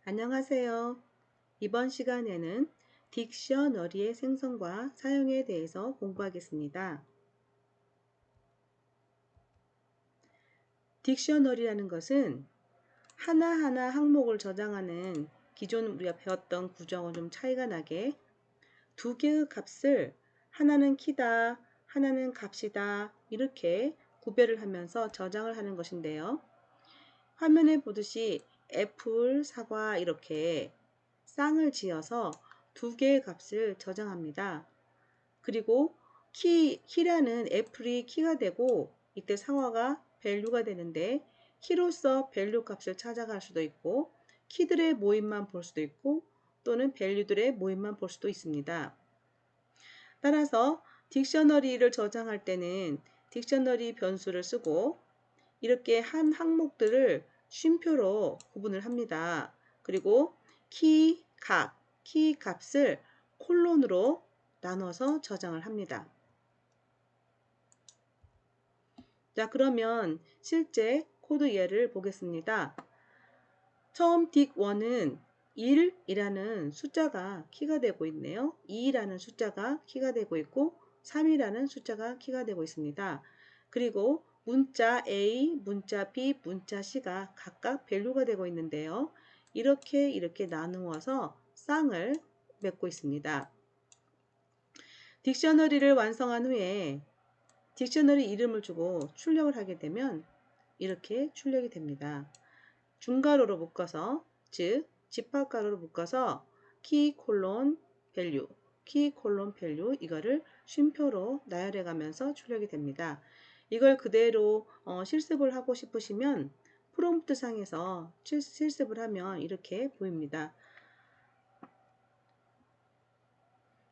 안녕하세요. 이번 시간에는 딕셔너리의 생성과 사용에 대해서 공부하겠습니다. 딕셔너리라는 것은 하나하나 항목을 저장하는 기존 우리가 배웠던 구조하고 좀 차이가 나게 두 개의 값을 하나는 키다, 하나는 값이다 이렇게 구별을 하면서 저장을 하는 것인데요. 화면에 보듯이 애플, 사과 이렇게 쌍을 지어서 두 개의 값을 저장합니다. 그리고 키라는 애플이 키가 되고 이때 사과가 밸류가 되는데 키로서 밸류 값을 찾아갈 수도 있고 키들의 모임만 볼 수도 있고 또는 밸류들의 모임만 볼 수도 있습니다. 따라서 딕셔너리를 저장할 때는 딕셔너리 변수를 쓰고 이렇게 한 항목들을 쉼표로 구분을 합니다. 그리고 키 값을 콜론으로 나눠서 저장을 합니다. 자, 그러면 실제 코드 예를 보겠습니다. 처음 딕1은 1이라는 숫자가 키가 되고 있네요. 2라는 숫자가 키가 되고 있고 3이라는 숫자가 키가 되고 있습니다. 그리고 문자 A, 문자 B, 문자 C가 각각 밸류가 되고 있는데요. 이렇게 나누어서 쌍을 맺고 있습니다. 딕셔너리를 완성한 후에 딕셔너리 이름을 주고 출력을 하게 되면 이렇게 출력이 됩니다. 중괄호로 묶어서 즉 집합괄호로 묶어서 키 콜론 밸류 키 콜론 밸류 이거를 쉼표로 나열해 가면서 출력이 됩니다. 이걸 그대로 실습을 하고 싶으시면 프롬프트 상에서 실습을 하면 이렇게 보입니다.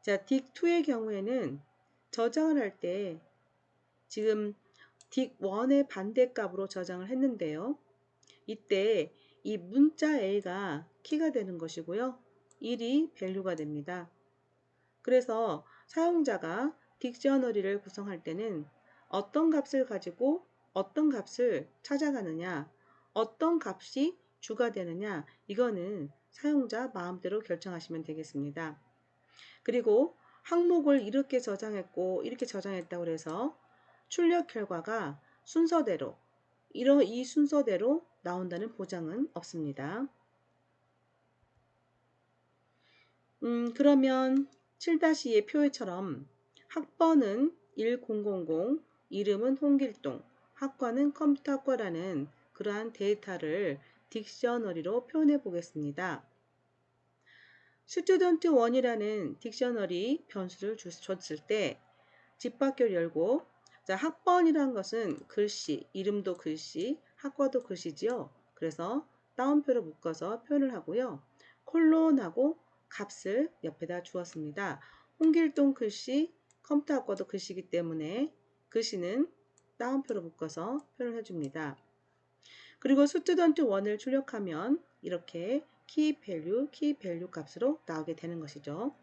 자, 딕2의 경우에는 저장을 할 때 지금 딕1의 반대값으로 저장을 했는데요. 이때 이 문자 A가 키가 되는 것이고요. 1이 밸류가 됩니다. 그래서 사용자가 딕셔너리를 구성할 때는 어떤 값을 가지고 어떤 값을 찾아가느냐, 어떤 값이 주가 되느냐, 이거는 사용자 마음대로 결정하시면 되겠습니다. 그리고 항목을 이렇게 저장했고 이렇게 저장했다고 해서 출력 결과가 순서대로 이 순서대로 나온다는 보장은 없습니다. 그러면 7-2의 표에처럼 학번은 1000, 이름은 홍길동, 학과는 컴퓨터학과라는 그러한 데이터를 딕셔너리로 표현해 보겠습니다. student1이라는 딕셔너리 변수를 줬을 때 집합결 열고 자, 학번이란 것은 글씨, 이름도 글씨, 학과도 글씨지요. 그래서 따옴표로 묶어서 표현을 하고요. 콜론하고 값을 옆에다 주었습니다. 홍길동 글씨, 컴퓨터 학과도 글씨이기 때문에 글씨는 따옴표로 묶어서 표현을 해줍니다. 그리고 student1을 출력하면 이렇게 키 밸류 값으로 나오게 되는 것이죠.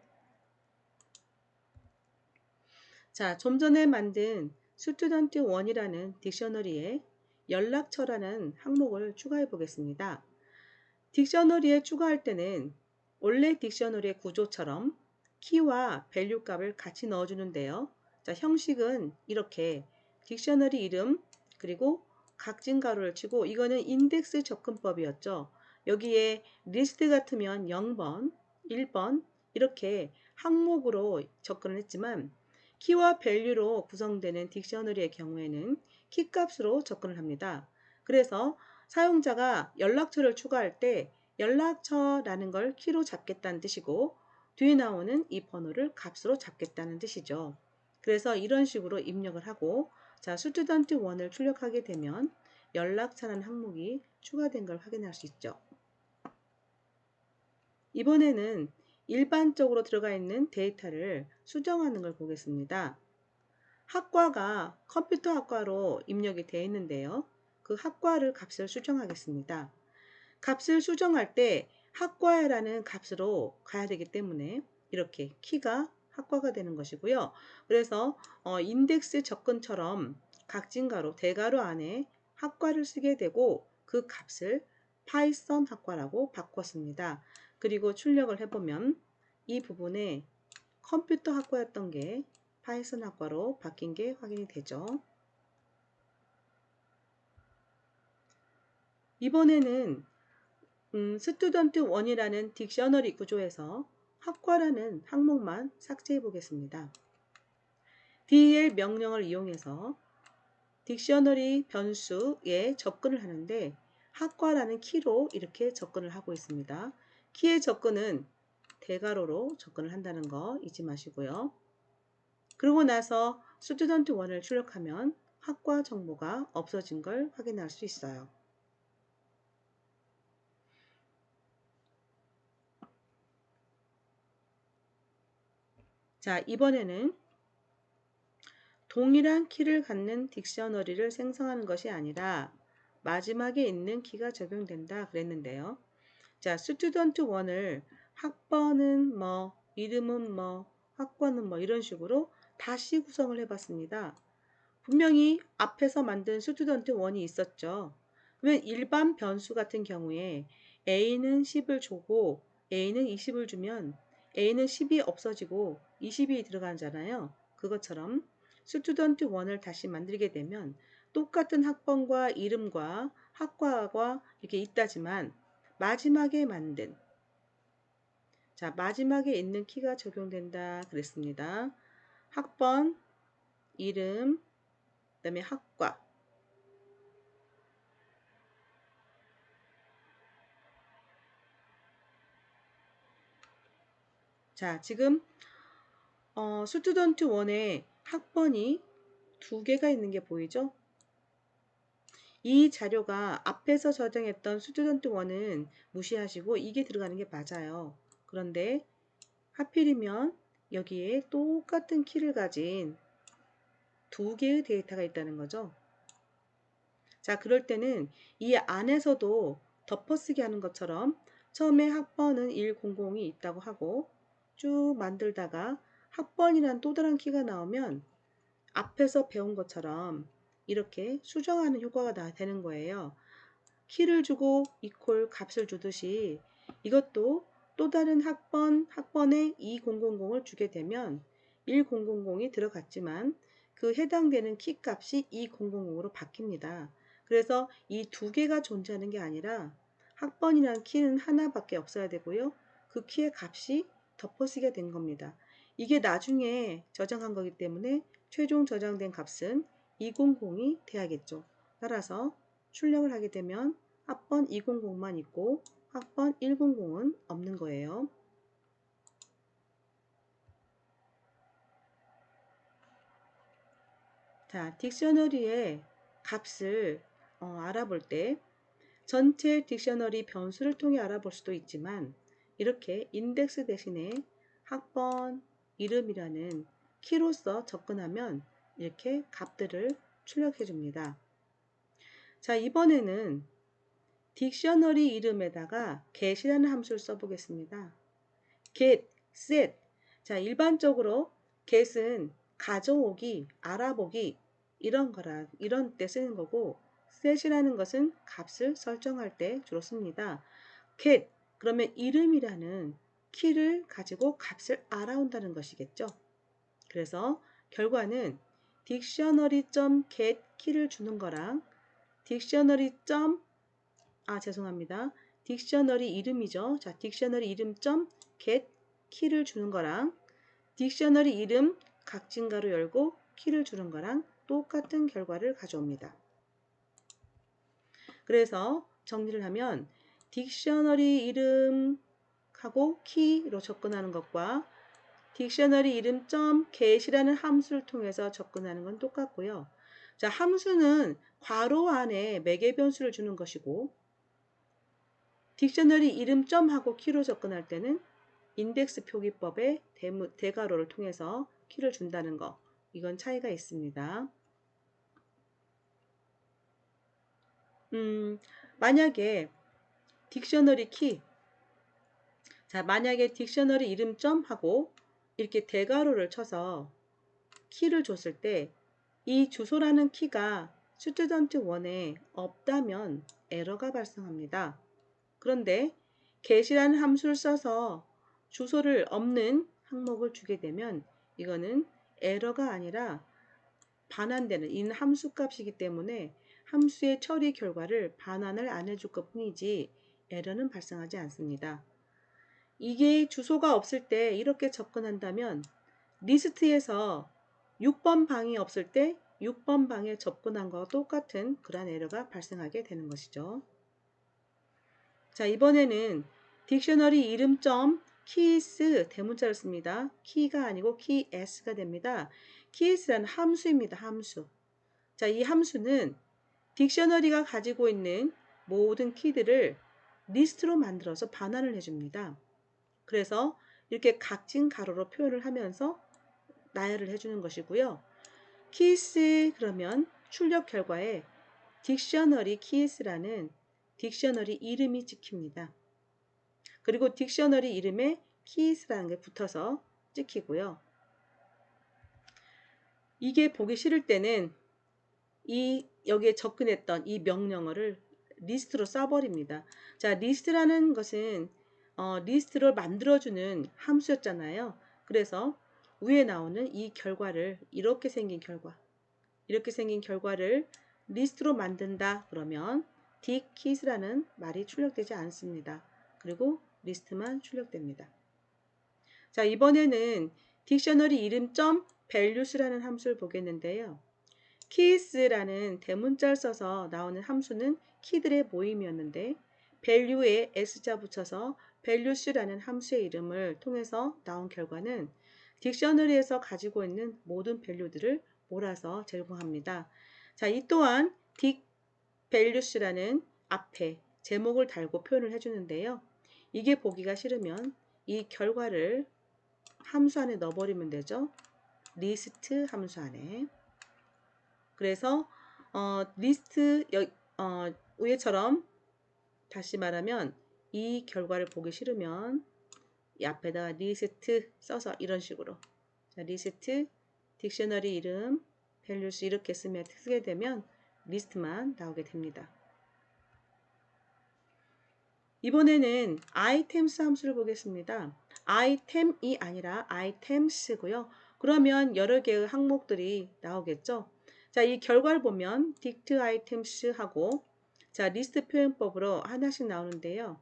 자, 좀 전에 만든 student1이라는 딕셔너리에 연락처라는 항목을 추가해 보겠습니다. 딕셔너리에 추가할 때는 원래 딕셔너리의 구조처럼 키와 밸류 값을 같이 넣어주는데요. 자, 형식은 이렇게 딕셔너리 이름 그리고 각진 가로를 치고 이거는 인덱스 접근법이었죠. 여기에 리스트 같으면 0번, 1번 이렇게 항목으로 접근을 했지만 키와 밸류로 구성되는 딕셔너리의 경우에는 키 값으로 접근을 합니다. 그래서 사용자가 연락처를 추가할 때 연락처라는 걸 키로 잡겠다는 뜻이고 뒤에 나오는 이 번호를 값으로 잡겠다는 뜻이죠. 그래서 이런 식으로 입력을 하고 자, student1을 출력하게 되면 연락처라는 항목이 추가된 걸 확인할 수 있죠. 이번에는 일반적으로 들어가 있는 데이터를 수정하는 걸 보겠습니다. 학과가 컴퓨터 학과로 입력이 되어 있는데요. 그 학과를 값을 수정하겠습니다. 값을 수정할 때 학과라는 값으로 가야 되기 때문에 이렇게 키가 학과가 되는 것이고요. 그래서 인덱스 접근처럼 각진가로 대가로 안에 학과를 쓰게 되고 그 값을 파이썬 학과라고 바꿨습니다. 그리고 출력을 해보면 이 부분에 컴퓨터 학과였던 게 파이썬 학과로 바뀐 게 확인이 되죠. 이번에는 스튜던트 1이라는 딕셔너리 구조에서 학과라는 항목만 삭제해 보겠습니다. del 명령을 이용해서 딕셔너리 변수에 접근을 하는데 학과라는 키로 이렇게 접근을 하고 있습니다. 키의 접근은 대괄호로 접근을 한다는 거 잊지 마시고요. 그러고 나서 스튜던트 1을 출력하면 학과 정보가 없어진 걸 확인할 수 있어요. 자, 이번에는 동일한 키를 갖는 딕셔너리를 생성하는 것이 아니라 마지막에 있는 키가 적용된다 그랬는데요. 자, 스튜던트 1을 학번은 뭐, 이름은 뭐, 학과는 뭐 이런 식으로 다시 구성을 해봤습니다. 분명히 앞에서 만든 스튜던트 1이 있었죠. 그러면 일반 변수 같은 경우에 A는 10을 주고 A는 20을 주면 A는 10이 없어지고 20이 들어가잖아요. 그것처럼 스튜던트 1을 다시 만들게 되면 똑같은 학번과 이름과 학과가 이렇게 있다지만 마지막에 만든 마지막에 있는 키가 적용된다 그랬습니다. 학번, 이름, 그 다음에 학과. 자, 지금 스튜던트 1에 학번이 두 개가 있는 게 보이죠? 이 자료가 앞에서 저장했던 스튜던트 1은 무시하시고 이게 들어가는 게 맞아요. 그런데 하필이면 여기에 똑같은 키를 가진 두 개의 데이터가 있다는 거죠. 자, 그럴 때는 이 안에서도 덮어쓰기 하는 것처럼 처음에 학번은 100이 있다고 하고 쭉 만들다가 학번이란 또 다른 키가 나오면 앞에서 배운 것처럼 이렇게 수정하는 효과가 되는 거예요. 키를 주고 이퀄 값을 주듯이 이것도 또 다른 학번에 2000을 주게 되면 1000이 들어갔지만 그 해당되는 키 값이 2000으로 바뀝니다. 그래서 이 두 개가 존재하는 게 아니라 학번이라는 키는 하나밖에 없어야 되고요. 그 키의 값이 덮어쓰기가 된 겁니다. 이게 나중에 저장한 거기 때문에 최종 저장된 값은 200이 돼야겠죠. 따라서 출력을 하게 되면 학번 200만 있고 학번 100은 없는 거예요. 자, 딕셔너리의 값을 알아볼 때 전체 딕셔너리 변수를 통해 알아볼 수도 있지만 이렇게 인덱스 대신에 학번, 이름이라는 키로서 접근하면 이렇게 값들을 출력해 줍니다. 자, 이번에는 딕셔너리 이름에다가 get이라는 함수를 써보겠습니다. get, set. 자, 일반적으로 get은 가져오기, 알아보기 이런 때 쓰는 거고 set이라는 것은 값을 설정할 때 주로 씁니다. get 그러면 이름이라는 키를 가지고 값을 알아온다는 것이겠죠. 그래서 결과는 dictionary.get 키를 주는 거랑 dictionary. 죄송합니다. 딕셔너리 이름이죠. 자, 딕셔너리 이름 get 키를 주는 거랑 딕셔너리 이름 각진가로 열고 키를 주는 거랑 똑같은 결과를 가져옵니다. 그래서 정리를 하면 딕셔너리 이름하고 키로 접근하는 것과 딕셔너리 이름 get이라는 함수를 통해서 접근하는 건 똑같고요. 자, 함수는 괄호 안에 매개 변수를 주는 것이고 딕셔너리 이름 하고 키로 접근할 때는 인덱스 표기법의 대괄호를 통해서 키를 준다는 거. 이건 차이가 있습니다. 만약에 딕셔너리 키. 자, 만약에 딕셔너리 이름 하고 이렇게 대괄호를 쳐서 키를 줬을 때 이 주소라는 키가 스튜던트 1에 없다면 에러가 발생합니다. 그런데 get이라는 함수를 써서 주소를 없는 항목을 주게 되면 이거는 에러가 아니라 반환되는 인 함수 값이기 때문에 함수의 처리 결과를 반환을 안 해줄 것 뿐이지 에러는 발생하지 않습니다. 이게 주소가 없을 때 이렇게 접근한다면 리스트에서 6번 방이 없을 때 6번 방에 접근한 것과 똑같은 그런 에러가 발생하게 되는 것이죠. 자, 이번에는 딕셔너리 이름점 keys 대문자를 씁니다. key가 아니고 keys가 됩니다. keys라는 함수입니다. 함수. 자, 이 함수는 딕셔너리가 가지고 있는 모든 키들을 리스트로 만들어서 반환을 해줍니다. 그래서 이렇게 각진 가로로 표현을 하면서 나열을 해주는 것이고요. keys 그러면 출력 결과에 딕셔너리 keys라는 딕셔너리 이름이 찍힙니다. 그리고 딕셔너리 이름에 keys라는 게 붙어서 찍히고요. 이게 보기 싫을 때는 여기에 접근했던 이 명령어를 리스트로 써버립니다. 자, 리스트라는 것은 리스트를 만들어주는 함수였잖아요. 그래서 위에 나오는 이 결과를 이렇게 생긴 결과를 리스트로 만든다 그러면 dkeys라는 말이 출력되지 않습니다. 그리고 리스트만 출력됩니다. 자, 이번에는 딕셔너리 이름 values라는 함수를 보겠는데요. keys라는 대문자를 써서 나오는 함수는 키들의 모임이었는데 value에 s자 붙여서 values라는 함수의 이름을 통해서 나온 결과는 딕셔너리에서 가지고 있는 모든 value들을 몰아서 제공합니다. 자, 이 또한 dic values라는 앞에 제목을 달고 표현을 해주는데요. 이게 보기가 싫으면 이 결과를 함수 안에 넣어버리면 되죠. 리스트 함수 안에. 그래서 리스트 위에처럼 다시 말하면 이 결과를 보기 싫으면 이 앞에다가 리스트 써서 이런 식으로 자, 리스트 딕셔너리 이름 values 이렇게 쓰게 되면 리스트만 나오게 됩니다. 이번에는 items 함수를 보겠습니다. item이 아니라 items고요. 그러면 여러 개의 항목들이 나오겠죠. 자, 이 결과를 보면 dict items 하고 자, 리스트 표현법으로 하나씩 나오는데요.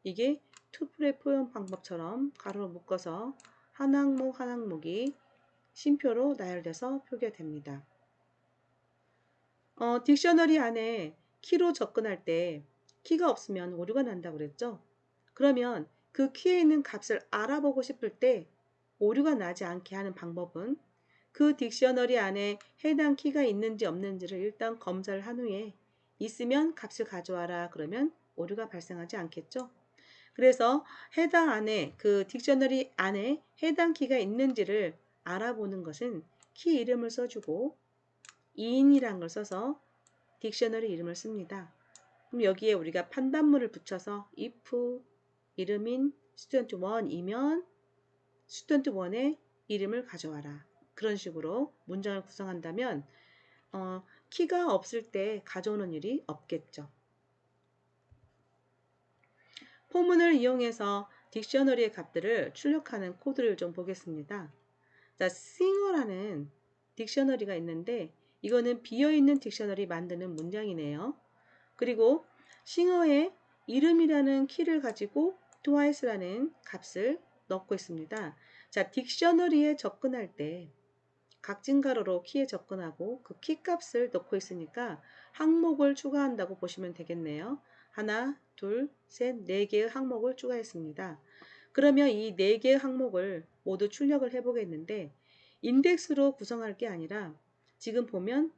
이게 투플의 표현 방법처럼 가로로 묶어서 한 항목 한 항목이 쉼표로 나열돼서 표기가 됩니다. 딕셔너리 안에 키로 접근할 때 키가 없으면 오류가 난다고 그랬죠. 그러면 그 키에 있는 값을 알아보고 싶을 때 오류가 나지 않게 하는 방법은 그 딕셔너리 안에 해당 키가 있는지 없는지를 일단 검사를 한 후에 있으면 값을 가져와라 그러면 오류가 발생하지 않겠죠. 그래서 해당 안에 그 딕셔너리 안에 해당 키가 있는지를 알아보는 것은 키 이름을 써주고 in이란 걸 써서 딕셔너리 이름을 씁니다. 그럼 여기에 우리가 판단문을 붙여서 if 이름인 student1이면 student1의 이름을 가져와라. 그런 식으로 문장을 구성한다면 키가 없을 때 가져오는 일이 없겠죠. 포문을 이용해서 딕셔너리의 값들을 출력하는 코드를 좀 보겠습니다. 자, 싱어라는 딕셔너리가 있는데 이거는 비어있는 딕셔너리 만드는 문장이네요. 그리고 싱어의 이름이라는 키를 가지고 twice라는 값을 넣고 있습니다. 자, 딕셔너리에 접근할 때 각진 가로로 키에 접근하고 그 키 값을 넣고 있으니까 항목을 추가한다고 보시면 되겠네요. 하나, 둘, 셋, 네 개의 항목을 추가했습니다. 그러면 이 네 개의 항목을 모두 출력을 해보겠는데 인덱스로 구성할 게 아니라 지금 보면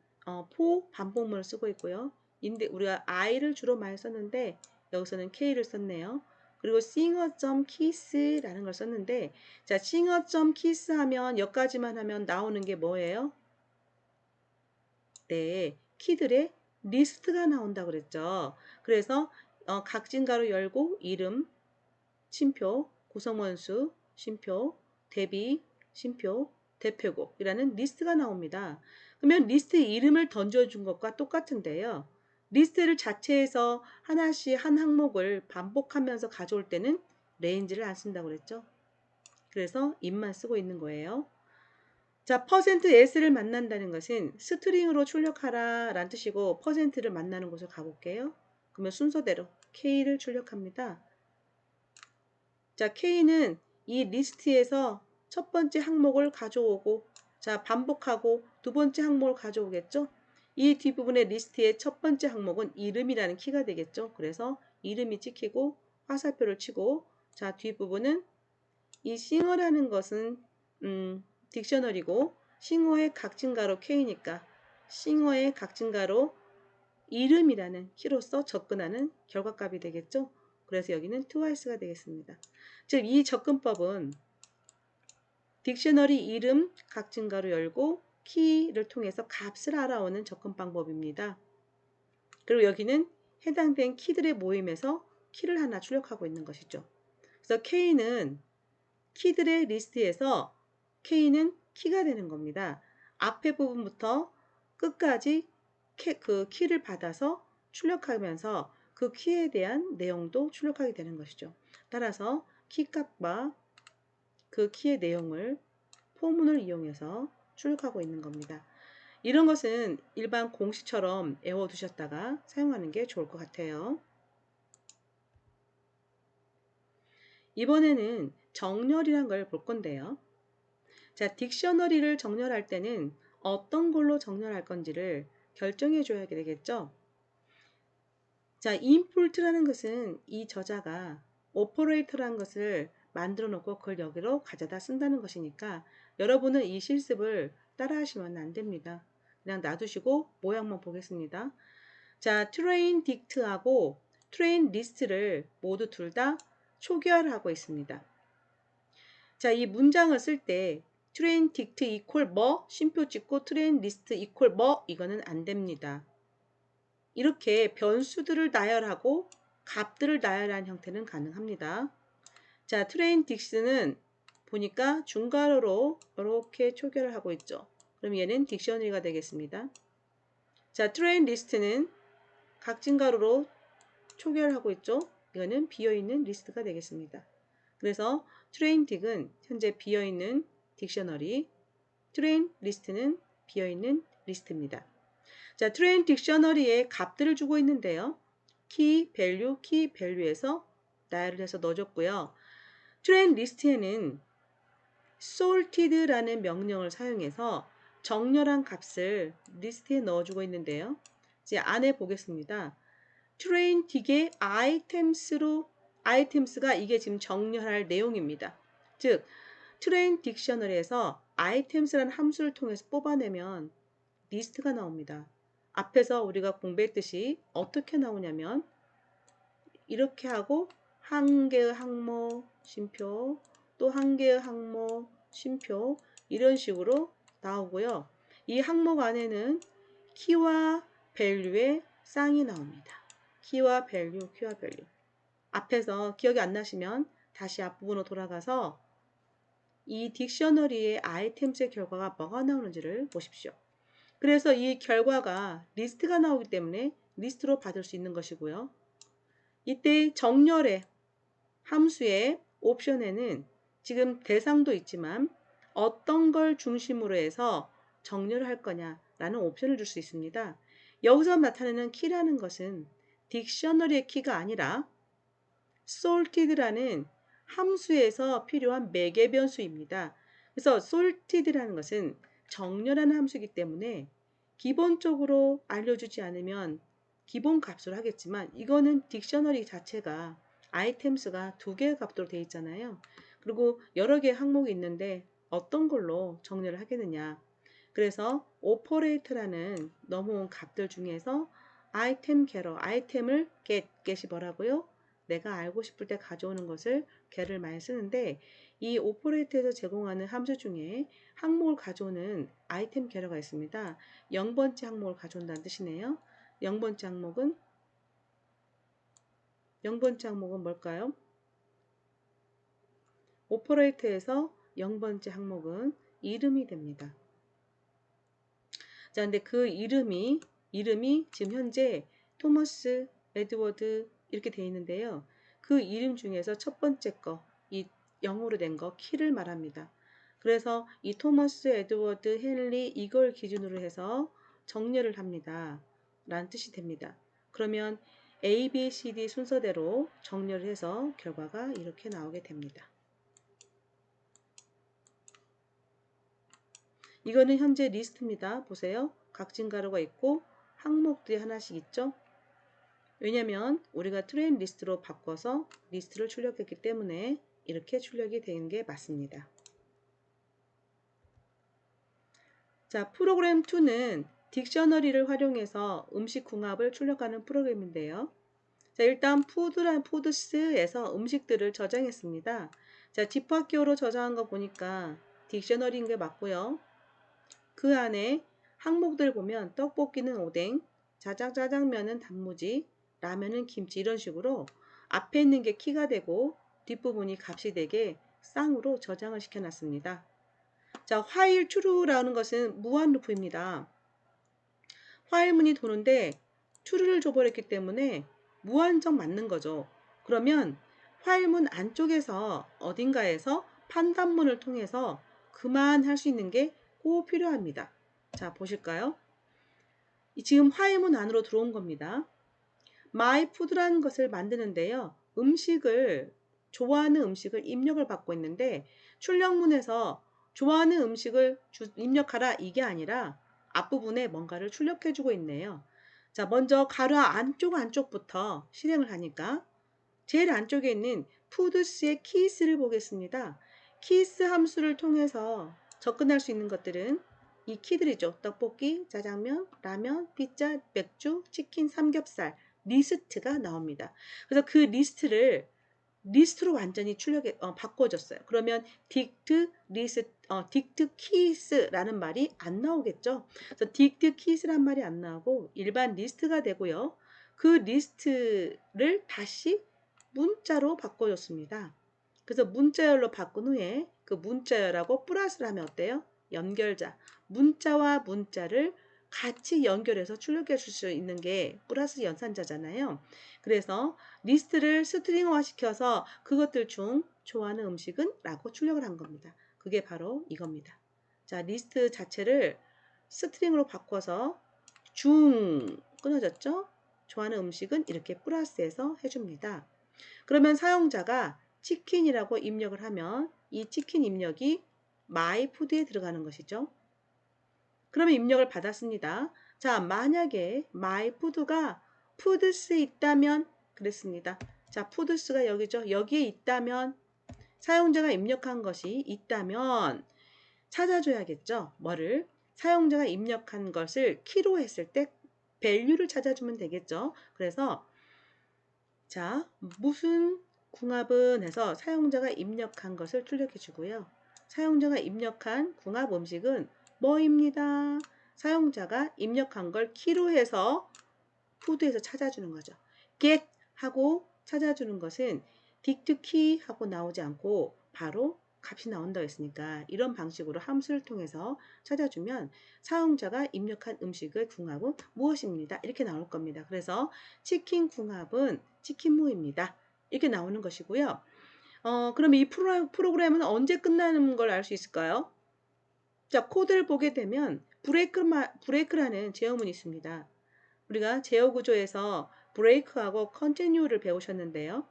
포 반복문을 쓰고 있고요. 우리가 i를 주로 많이 썼는데 여기서는 k를 썼네요. 그리고 singer.keys라는 걸 썼는데 자, singer.keys 하면 여기까지만 하면 나오는 게 뭐예요? 네, 키들의 리스트가 나온다고 그랬죠. 그래서 각진가로 열고 이름, 쉼표, 구성원수, 쉼표, 대비, 쉼표, 대표곡이라는 리스트가 나옵니다. 그러면 리스트 이름을 던져준 것과 똑같은데요. 리스트를 자체에서 하나씩 한 항목을 반복하면서 가져올 때는 레인지를 안 쓴다고 그랬죠. 그래서 입만 쓰고 있는 거예요. 자, %s를 만난다는 것은 스트링으로 출력하라 라는 뜻이고 %를 만나는 곳을 가볼게요. 그러면 순서대로 K를 출력합니다. 자, K는 이 리스트에서 첫 번째 항목을 가져오고, 자, 반복하고 두 번째 항목을 가져오겠죠. 이 뒷부분의 리스트의 첫 번째 항목은 이름이라는 키가 되겠죠. 그래서 이름이 찍히고 화살표를 치고, 자, 뒷부분은 이 싱어라는 것은 딕셔너리고 싱어의 각진가로 K니까 싱어의 각진가로 이름이라는 키로서 접근하는 결과값이 되겠죠. 그래서 여기는 twice가 되겠습니다. 즉, 이 접근법은 딕셔너리 이름 각진가로 열고 키를 통해서 값을 알아오는 접근 방법입니다. 그리고 여기는 해당된 키들의 모임에서 키를 하나 출력하고 있는 것이죠. 그래서 K는 키들의 리스트에서 K는 키가 되는 겁니다. 앞에 부분부터 끝까지 그 키를 받아서 출력하면서 그 키에 대한 내용도 출력하게 되는 것이죠. 따라서 키값과 그 키의 내용을 포문을 이용해서 출력하고 있는 겁니다. 이런 것은 일반 공식처럼 외워두셨다가 사용하는 게 좋을 것 같아요. 이번에는 정렬이란 걸 볼 건데요. 자, 딕셔너리를 정렬할 때는 어떤 걸로 정렬할 건지를 결정해 줘야 되겠죠. 자, 임포트라는 것은 이 저자가 오퍼레이터라는 것을 만들어 놓고 그걸 여기로 가져다 쓴다는 것이니까 여러분은 이 실습을 따라 하시면 안 됩니다. 그냥 놔두시고 모양만 보겠습니다. 자, 트레인 딕트하고 트레인 리스트를 모두 둘 다 초기화하고 있습니다. 자, 이 문장을 쓸 때 트레인 딕트 이퀄 뭐 쉼표 찍고 트레인 리스트 이퀄 뭐 이거는 안 됩니다. 이렇게 변수들을 나열하고 값들을 나열하는 형태는 가능합니다. 자, 트레인 딕스는 보니까 중괄호로 이렇게 초기화를 하고 있죠. 그럼 얘는 딕셔너리가 되겠습니다. 자, 트레인 리스트는 각진괄호로 초기화를 하고 있죠. 이거는 비어있는 리스트가 되겠습니다. 그래서 트레인 딕은 현재 비어있는 딕셔너리, 트레인 리스트는 비어있는 리스트입니다. 자, 트레인 딕셔너리에 값들을 주고 있는데요. 키, 밸류, 키, 밸류에서 나열을 해서 넣어줬고요. 트레인 리스트에는 sorted라는 명령을 사용해서 정렬한 값을 리스트에 넣어주고 있는데요. 이제 안에 보겠습니다. 트레인 딕의 아이템스가 이게 지금 정렬할 내용입니다. 즉, 트레인 딕셔너리에서 아이템스라는 함수를 통해서 뽑아내면 리스트가 나옵니다. 앞에서 우리가 공부했듯이 어떻게 나오냐면 이렇게 하고 한 개의 항목 쉼표 또 한 개의 항목 쉼표 이런 식으로 나오고요. 이 항목 안에는 키와 밸류의 쌍이 나옵니다. 키와 밸류, 키와 밸류. 앞에서 기억이 안 나시면 다시 앞부분으로 돌아가서 이 딕셔너리의 아이템스의 결과가 뭐가 나오는지를 보십시오. 그래서 이 결과가 리스트가 나오기 때문에 리스트로 받을 수 있는 것이고요. 이때 정렬의 함수의 옵션에는 지금 대상도 있지만 어떤 걸 중심으로 해서 정렬을 할 거냐라는 옵션을 줄 수 있습니다. 여기서 나타내는 키라는 것은 딕셔너리의 키가 아니라 sorted라는 함수에서 필요한 매개 변수입니다. 그래서 sorted라는 것은 정렬하는 함수이기 때문에 기본적으로 알려주지 않으면 기본 값으로 하겠지만 이거는 딕셔너리 자체가 아이템스가 두 개의 값으로 되어 있잖아요. 그리고 여러 개의 항목이 있는데 어떤 걸로 정렬을 하겠느냐. 그래서 오퍼레이터라는 넘어온 값들 중에서 아이템 개러, 아이템을 get이 뭐라고요? 내가 알고 싶을 때 가져오는 것을 get을 많이 쓰는데 이 오퍼레이터에서 제공하는 함수 중에 항목을 가져오는 아이템 개러가 있습니다. 0번째 항목을 가져온다는 뜻이네요. 0번째 항목은 뭘까요? 오퍼레이터에서 0번째 항목은 이름이 됩니다. 자, 근데 그 이름이 지금 현재 토머스, 에드워드 이렇게 되어 있는데요. 그 이름 중에서 첫 번째 거, 이 0으로 된 거, 키를 말합니다. 그래서 이 토머스, 에드워드, 헨리 이걸 기준으로 해서 정렬을 합니다. 라는 뜻이 됩니다. 그러면 A, B, C, D 순서대로 정렬을 해서 결과가 이렇게 나오게 됩니다. 이거는 현재 리스트입니다. 보세요. 각진 가로가 있고 항목들이 하나씩 있죠. 왜냐면 우리가 트레인 리스트로 바꿔서 리스트를 출력했기 때문에 이렇게 출력이 되는 게 맞습니다. 자, 프로그램 2는 딕셔너리를 활용해서 음식 궁합을 출력하는 프로그램인데요. 자, 일단 푸드스에서 음식들을 저장했습니다. 자, 집합기호로 저장한 거 보니까 딕셔너리인 게 맞고요. 그 안에 항목들 보면 떡볶이는 오뎅, 짜장면은 단무지, 라면은 김치 이런 식으로 앞에 있는 게 키가 되고 뒷부분이 값이 되게 쌍으로 저장을 시켜놨습니다. 자, while true라는 것은 무한 루프입니다. while문이 도는데 true를 줘버렸기 때문에 무한정 맞는 거죠. 그러면 while문 안쪽에서 어딘가에서 판단문을 통해서 그만할 수 있는 게 꼭 필요합니다. 자, 보실까요? 지금 while문 안으로 들어온 겁니다. my food라는 것을 만드는데요. 좋아하는 음식을 입력을 받고 있는데 출력문에서 좋아하는 음식을 입력하라 이게 아니라 앞부분에 뭔가를 출력해주고 있네요. 자, 먼저 가로 안쪽부터 실행을 하니까 제일 안쪽에 있는 푸드스의 키스를 보겠습니다. 키스 함수를 통해서 접근할 수 있는 것들은 이 키들이죠. 떡볶이, 짜장면, 라면, 피자, 맥주, 치킨, 삼겹살, 리스트가 나옵니다. 그래서 그 리스트로 완전히 바꿔줬어요. 그러면 딕트 키스라는 말이 안 나오겠죠. 그래서 딕트 키스란 말이 안 나오고 일반 리스트가 되고요. 그 리스트를 다시 문자로 바꿔줬습니다. 그래서 문자열로 바꾼 후에 그 문자열하고 플러스를 하면 어때요? 연결자. 문자와 문자를 같이 연결해서 출력해 줄 수 있는 게 플러스 연산자잖아요. 그래서 리스트를 스트링화 시켜서 그것들 중 좋아하는 음식은 라고 출력을 한 겁니다. 그게 바로 이겁니다. 자, 리스트 자체를 스트링으로 바꿔서 끊어졌죠? 좋아하는 음식은 이렇게 플러스해서 해줍니다. 그러면 사용자가 치킨이라고 입력을 하면 이 치킨 입력이 마이푸드에 들어가는 것이죠. 그러면 입력을 받았습니다. 자, 만약에 마이푸드가 푸드스에 있다면 그랬습니다. 자, 푸드스가 여기죠. 여기에 있다면 사용자가 입력한 것이 있다면 찾아줘야겠죠. 뭐를? 사용자가 입력한 것을 키로 했을 때 밸류를 찾아주면 되겠죠. 그래서 자, 무슨 궁합은 해서 사용자가 입력한 것을 출력해 주고요. 사용자가 입력한 궁합 음식은 뭐입니다. 사용자가 입력한 걸 키로 해서 푸드에서 찾아주는 거죠. get 하고 찾아주는 것은 dict key 하고 나오지 않고 바로 값이 나온다고 했으니까 이런 방식으로 함수를 통해서 찾아주면 사용자가 입력한 음식의 궁합은 무엇입니다. 이렇게 나올 겁니다. 그래서 치킨 궁합은 치킨무입니다. 이렇게 나오는 것이고요. 그럼 이 프로그램은 언제 끝나는 걸 알 수 있을까요? 자, 코드를 보게 되면 브레이크라는 제어문이 있습니다. 우리가 제어 구조에서 브레이크하고 컨티뉴를 배우셨는데요.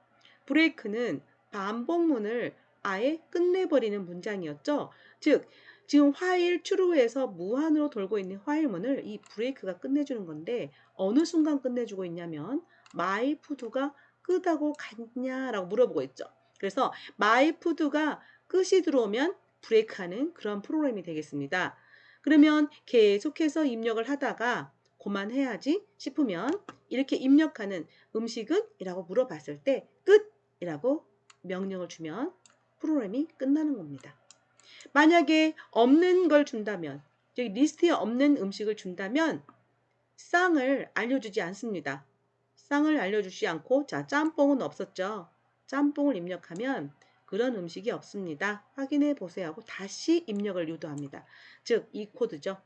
브레이크는 반복문을 아예 끝내버리는 문장이었죠. 즉, 지금 while true에서 무한으로 돌고 있는 while문을 이 브레이크가 끝내주는 건데 어느 순간 끝내주고 있냐면 my food가 끝하고 같냐라고 물어보고 있죠. 그래서 my food가 끝이 들어오면 브레이크하는 그런 프로그램이 되겠습니다. 그러면 계속해서 입력을 하다가 그만해야지 싶으면 이렇게 입력하는 음식은? 이라고 물어봤을 때 끝이라고 명령을 주면 프로그램이 끝나는 겁니다. 만약에 없는 걸 준다면, 여기 리스트에 없는 음식을 준다면 쌍을 알려주지 않습니다. 쌍을 알려주지 않고 자, 짬뽕은 없었죠. 짬뽕을 입력하면 그런 음식이 없습니다. 확인해 보세요 하고 다시 입력을 유도합니다. 즉, 이 코드죠.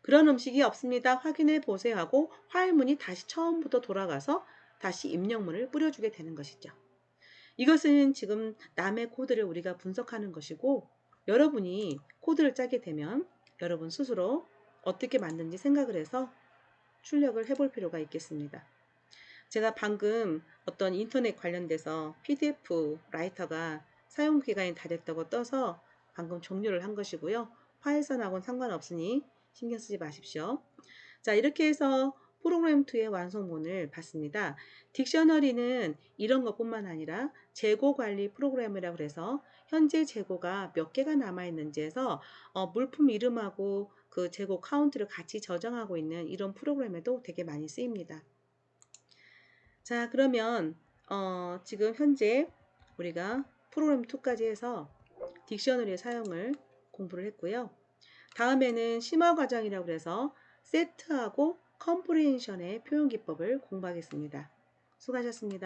그런 음식이 없습니다. 확인해 보세요 하고 화살문이 다시 처음부터 돌아가서 다시 입력문을 뿌려주게 되는 것이죠. 이것은 지금 남의 코드를 우리가 분석하는 것이고, 여러분이 코드를 짜게 되면 여러분 스스로 어떻게 만든지 생각을 해서 출력을 해볼 필요가 있겠습니다. 제가 방금 어떤 인터넷 관련돼서 PDF 라이터가 사용기간이 다 됐다고 떠서 방금 종료를 한 것이고요. 파이썬하고는 상관없으니 신경 쓰지 마십시오. 자, 이렇게 해서 프로그램 2의 완성본을 봤습니다. 딕셔너리는 이런 것뿐만 아니라 재고 관리 프로그램이라고 해서 현재 재고가 몇 개가 남아있는지 해서 물품 이름하고 그 재고 카운트를 같이 저장하고 있는 이런 프로그램에도 되게 많이 쓰입니다. 자, 그러면 지금 현재 우리가 프로그램 2까지 해서 딕셔너리의 사용을 공부를 했고요. 다음에는 심화 과정이라고 해서 세트하고 컴프리헨션의 표현 기법을 공부하겠습니다. 수고하셨습니다.